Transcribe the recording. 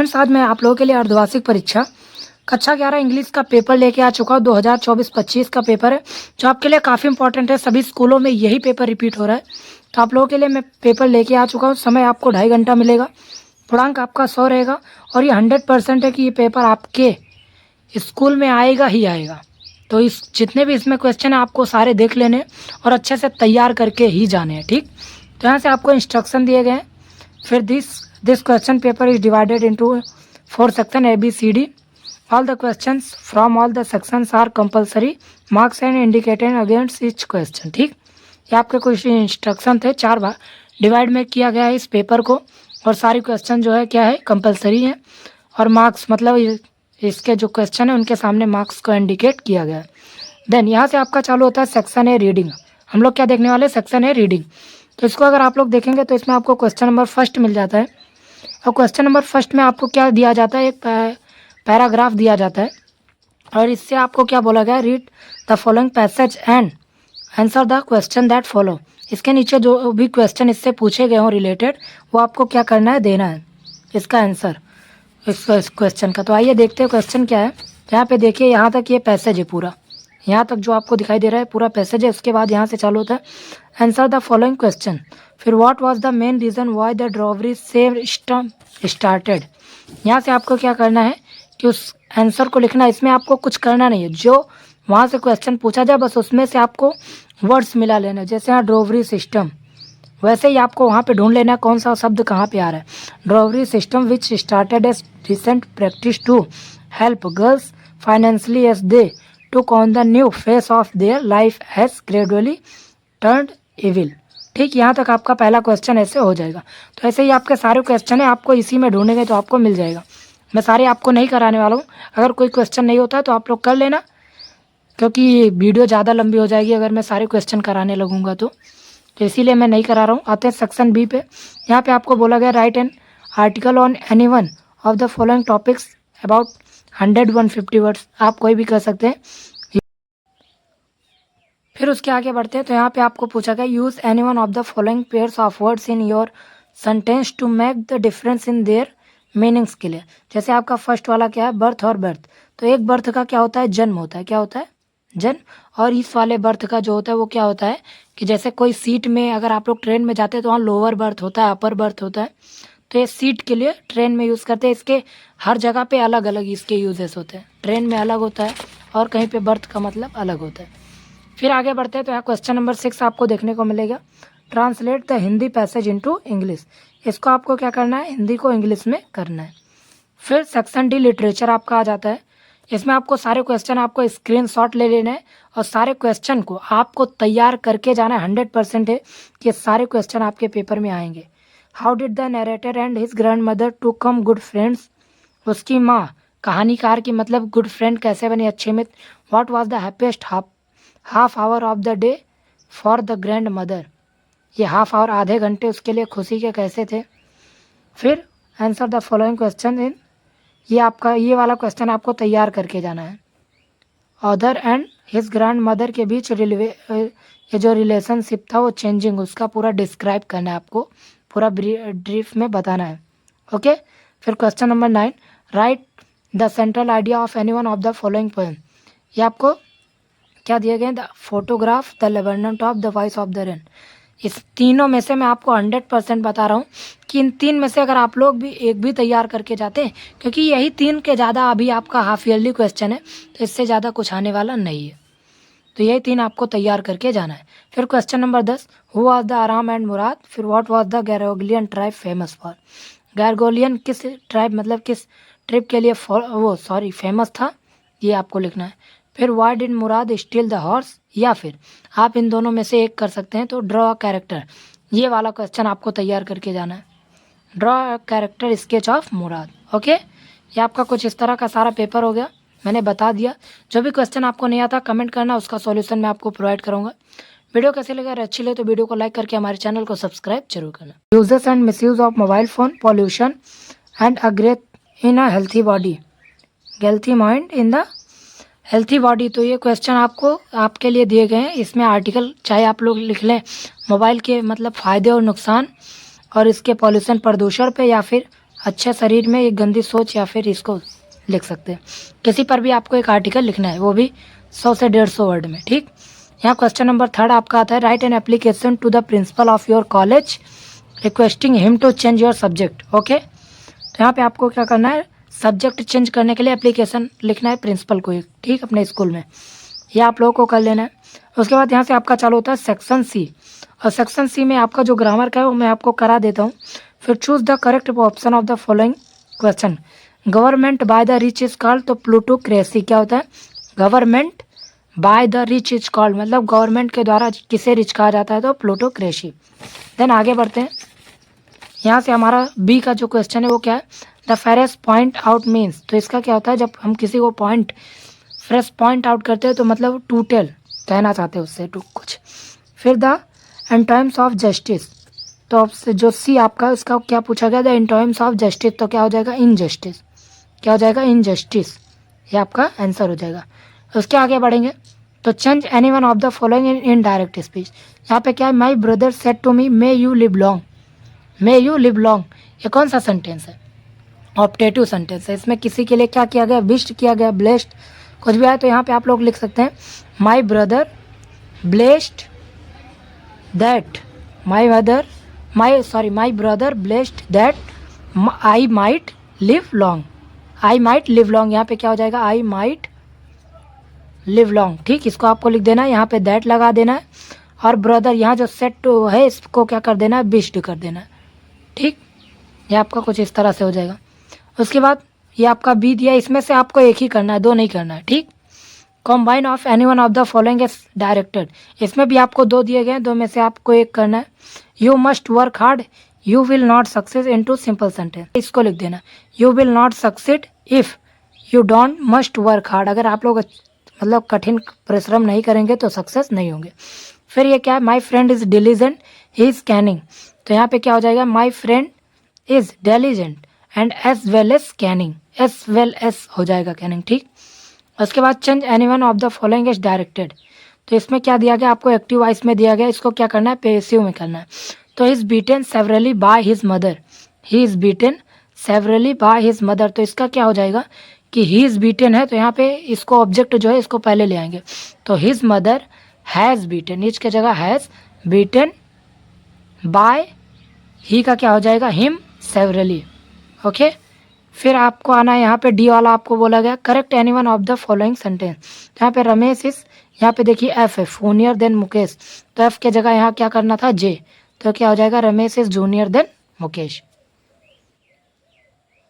Friends, आज मैं आप लोगों के लिए अर्धवार्षिक परीक्षा कक्षा 11 इंग्लिश का पेपर लेके आ चुका हूँ। 2024-25 का पेपर है जो आपके लिए काफ़ी इंपॉर्टेंट है। सभी स्कूलों में यही पेपर रिपीट हो रहा है, तो आप लोगों के लिए मैं पेपर लेके आ चुका हूँ। समय आपको 2.5 घंटा मिलेगा। पूर्णांक आपका 100 रहेगा और ये 100% है कि ये पेपर आपके स्कूल में आएगा ही आएगा। तो इस जितने भी इसमें क्वेश्चन है आपको सारे देख लेने और अच्छे से तैयार करके ही जाने हैं, ठीक। तो यहाँ से आपको इंस्ट्रक्शन दिए गए हैं। फिर this question paper is divided into 4 section ABCD. All the questions from all the sections are compulsory. Marks and indicated against each question. ठीक, ये आपके कुछ इंस्ट्रक्शन थे। 4 बार डिवाइड में किया गया है इस पेपर को और सारी क्वेश्चन जो है क्या है, कंपलसरी है। और मार्क्स मतलब इसके जो क्वेश्चन है उनके सामने मार्क्स को इंडिकेट किया गया है। देन यहाँ से आपका चालू होता है सेक्शन है रीडिंग। हम लोग क्या देखने वाले, सेक्शन है रीडिंग। तो इसको अगर आप लोग देखेंगे तो इसमें आपको क्वेश्चन नंबर फर्स्ट मिल जाता है। और क्वेश्चन नंबर फर्स्ट में आपको क्या दिया जाता है, एक पैराग्राफ दिया जाता है और इससे आपको क्या बोला गया, read the following passage and answer the question that follow. इसके नीचे जो भी क्वेश्चन इससे पूछे गए हों रिलेटेड, वो आपको क्या करना है, देना है इसका आंसर इस क्वेश्चन का। तो आइए देखते हैं क्वेश्चन क्या है। यहाँ पे देखिए, यहाँ तक ये पैसेज है पूरा, यहाँ तक जो आपको दिखाई दे रहा है पूरा पैसेज है। उसके बाद यहाँ से चालू होता है आंसर द फॉलोइंग क्वेश्चन। फिर what was the main reason why the dowry सेव स्टार्टेड। यहाँ से आपको क्या करना है कि उस आंसर को लिखना है। इसमें आपको कुछ करना नहीं है, जो वहाँ से क्वेश्चन पूछा जाए बस उसमें से आपको वर्ड्स मिला लेना है। जैसे यहाँ ड्रॉवरी सिस्टम, वैसे ही आपको वहाँ पे ढूंढ लेना है कौन सा शब्द कहाँ पे आ रहा है। Dowry system which started as recent practice to help girls financially as they took on the new phase of their life has gradually turned evil. ठीक, यहाँ तक आपका पहला क्वेश्चन ऐसे हो जाएगा। तो ऐसे ही आपके सारे क्वेश्चन है, आपको इसी में ढूंढेंगे तो आपको मिल जाएगा। मैं सारे आपको नहीं कराने वाला हूँ। अगर कोई क्वेश्चन नहीं होता है तो आप लोग कर लेना, क्योंकि वीडियो ज़्यादा लंबी हो जाएगी अगर मैं सारे क्वेश्चन कराने लगूंगा तो इसीलिए मैं नहीं करा रहा हूँ। आते हैं सेक्शन बी पे। यहाँ पे आपको बोला गया right an article on any one of the following topics about 100-150 words. आप कोई भी कर सकते हैं। फिर उसके आगे बढ़ते हैं तो यहाँ पे आपको पूछा गया use any one of the following pairs of words in your sentence to make the difference in their meanings के लिए। जैसे आपका फर्स्ट वाला क्या है, बर्थ और बर्थ। तो एक बर्थ का क्या होता है, जन्म होता है। क्या होता है, जन्म। और इस वाले बर्थ का जो होता है वो क्या होता है कि जैसे कोई सीट में अगर आप लोग ट्रेन में जाते हैं तो वहाँ लोअर बर्थ होता है, अपर बर्थ होता है। तो ये सीट के लिए ट्रेन में यूज़ करते हैं। इसके हर जगह पे अलग अलग इसके यूजेस होते हैं। ट्रेन में अलग होता है और कहीं पे बर्थ का मतलब अलग होता है। फिर आगे बढ़ते हैं तो यहाँ क्वेश्चन नंबर 6 आपको देखने को मिलेगा translate the Hindi passage into English. इसको आपको क्या करना है, हिंदी को इंग्लिश में करना है। फिर सेक्शन डी लिटरेचर आपका आ जाता है। इसमें आपको सारे क्वेश्चन आपको स्क्रीनशॉट ले लेना है और सारे क्वेश्चन को आपको तैयार करके जाना है। 100% है कि सारे क्वेश्चन आपके पेपर में आएंगे। How did the narrator and his grandmother to come good friends. उसकी माँ कहानीकार की मतलब गुड फ्रेंड कैसे बने, अच्छे मित्र। What was the happiest half hour of the day for the grandmother. ये हाफ आवर आधे घंटे उसके लिए खुशी के कैसे थे। फिर answer the following question in, ये आपका ये वाला क्वेश्चन आपको तैयार करके जाना है। Author and his grand mother के बीच ये जो रिलेशनशिप था वो चेंजिंग, उसका पूरा डिस्क्राइब करना है आपको, पूरा ब्रीफ में बताना है। ओके। फिर question number 9 write the central idea of any one of the following poem. ये आपको क्या दिए गए, the photograph, the laburnum of the voice of the rain. इस तीनों में से मैं आपको 100% बता रहा हूँ कि इन 3 में से अगर आप लोग भी एक भी तैयार करके जाते हैं, क्योंकि यही 3 के ज़्यादा अभी आपका हाफ ईयरली क्वेश्चन है, तो इससे ज़्यादा कुछ आने वाला नहीं है। तो यही 3 आपको तैयार करके जाना है। फिर question number 10 who was the Aram and Murad. फिर what was the Garoghlanian tribe famous for. Garoghlanian किस ट्राइब मतलब किस ट्रिप के लिए फेमस था, ये आपको लिखना है। फिर why did Murad steel the horse, या फिर आप इन दोनों में से एक कर सकते हैं। तो ड्रॉ अ कैरेक्टर, ये वाला क्वेश्चन आपको तैयार करके जाना है। Draw a character sketch of Murad. Okay, ये आपका कुछ इस तरह का सारा पेपर हो गया, मैंने बता दिया। जो भी क्वेश्चन आपको नहीं आता कमेंट करना, उसका सॉल्यूशन मैं आपको प्रोवाइड करूंगा। वीडियो कैसे लगा, अगर अच्छी लगे तो वीडियो को लाइक करके हमारे चैनल को सब्सक्राइब जरूर करना। Uses and misuse of mobile phone, pollution and a ग्रेथ in a healthy body, healthy mind in the healthy body. तो ये क्वेश्चन आपको आपके लिए दिए गए हैं। इसमें आर्टिकल चाहे आप लोग लिख लें मोबाइल के मतलब फ़ायदे और नुकसान और इसके पॉल्यूशन प्रदूषण पे, या फिर अच्छे शरीर में एक गंदी सोच, या फिर इसको लिख सकते हैं। किसी पर भी आपको एक आर्टिकल लिखना है, वो भी 100 से 150 वर्ड में, ठीक। यहाँ क्वेश्चन नंबर 3 आपका आता है, write an application to the principal of your college requesting him to change your subject. Okay, तो यहाँ पे आपको क्या करना है, सब्जेक्ट चेंज करने के लिए एप्लीकेशन लिखना है प्रिंसिपल को, ठीक, अपने स्कूल में। ये आप लोगों को कर लेना है। उसके बाद यहाँ से आपका चालू होता है सेक्शन सी, और सेक्शन सी में आपका जो ग्रामर का है वो मैं आपको करा देता हूँ। फिर choose the correct option of the following question. Government by the rich is called, तो प्लूटोक्रेसी क्या होता है, government by the rich is called, मतलब गवर्नमेंट के द्वारा किसे रिच कहा जाता है, तो प्लूटोक्रेसी। देन आगे बढ़ते हैं। यहाँ से हमारा बी का जो क्वेश्चन है वो क्या है, the fairest point out means, तो इसका क्या होता है, जब हम किसी को फ्रेश पॉइंट आउट करते हैं तो मतलब टू टेल कहना चाहते हैं उससे टू कुछ। फिर द एंटोनिम्स ऑफ जस्टिस, तो आपसे जो सी आपका उसका क्या पूछा गया, द एंटोनिम्स ऑफ जस्टिस, तो क्या हो जाएगा, इनजस्टिस। क्या हो जाएगा, इनजस्टिस, ये आपका आंसर हो जाएगा। उसके आगे बढ़ेंगे तो change any one of the following in indirect speech. यहाँ पे क्या है, my brother said to me may you live long, may you live long, ये कौन सा सेंटेंस है, ऑप्टेटिव सेंटेंस है। इसमें किसी के लिए क्या किया गया, विश्ड किया गया, ब्लेस्ड कुछ भी आए तो यहाँ पे आप लोग लिख सकते हैं my brother blessed that, my brother blessed that I might live long, I might live long, यहाँ पे क्या हो जाएगा, आई माइट लिव लॉन्ग, ठीक। इसको आपको लिख देना है, यहाँ पे दैट लगा देना है, और ब्रदर यहाँ जो सेट है इसको क्या कर देना है, विश्ड कर देना है, ठीक। ये आपका कुछ इस तरह से हो जाएगा। उसके बाद ये आपका बी दिया, इसमें से आपको एक ही करना है, दो नहीं करना है, ठीक। Combine of any one of the following is directed, इसमें भी आपको दो दिए गए हैं, दो में से आपको एक करना है। You must work hard, you will not success into simple sentence, इसको लिख देना, you will not succeed if you don't must work hard, अगर आप लोग मतलब कठिन परिश्रम नहीं करेंगे तो सक्सेस नहीं होंगे। फिर ये क्या है, my friend is diligent he is cunning, तो यहाँ पे क्या हो जाएगा, my friend is diligent and as well as cunning, as well as हो जाएगा कैनिंग, ठीक। उसके बाद change any one of the following is directed, तो इसमें क्या दिया गया आपको, एक्टिव वॉइस में दिया गया, इसको क्या करना है, पैसिव में करना है। तो he is beaten severally by his mother, he is beaten severally by his mother, तो इसका क्या हो जाएगा कि ही इज बीटन है, तो यहाँ पे इसको ऑब्जेक्ट जो है इसको पहले ले आएंगे, तो his mother has beaten, is की जगह हैज़ बीटन बाय, ही का क्या हो जाएगा, हिम सेवरली, ओके। फिर आपको आना है यहाँ पे डी वाला, आपको बोला गया correct any one of the following sentence, यहाँ पे रमेश इस, यहाँ पे देखिए एफ है, जूनियर देन मुकेश, तो एफ के जगह यहाँ क्या करना था, जे, तो क्या हो जाएगा, Ramesh is junior then Mukesh.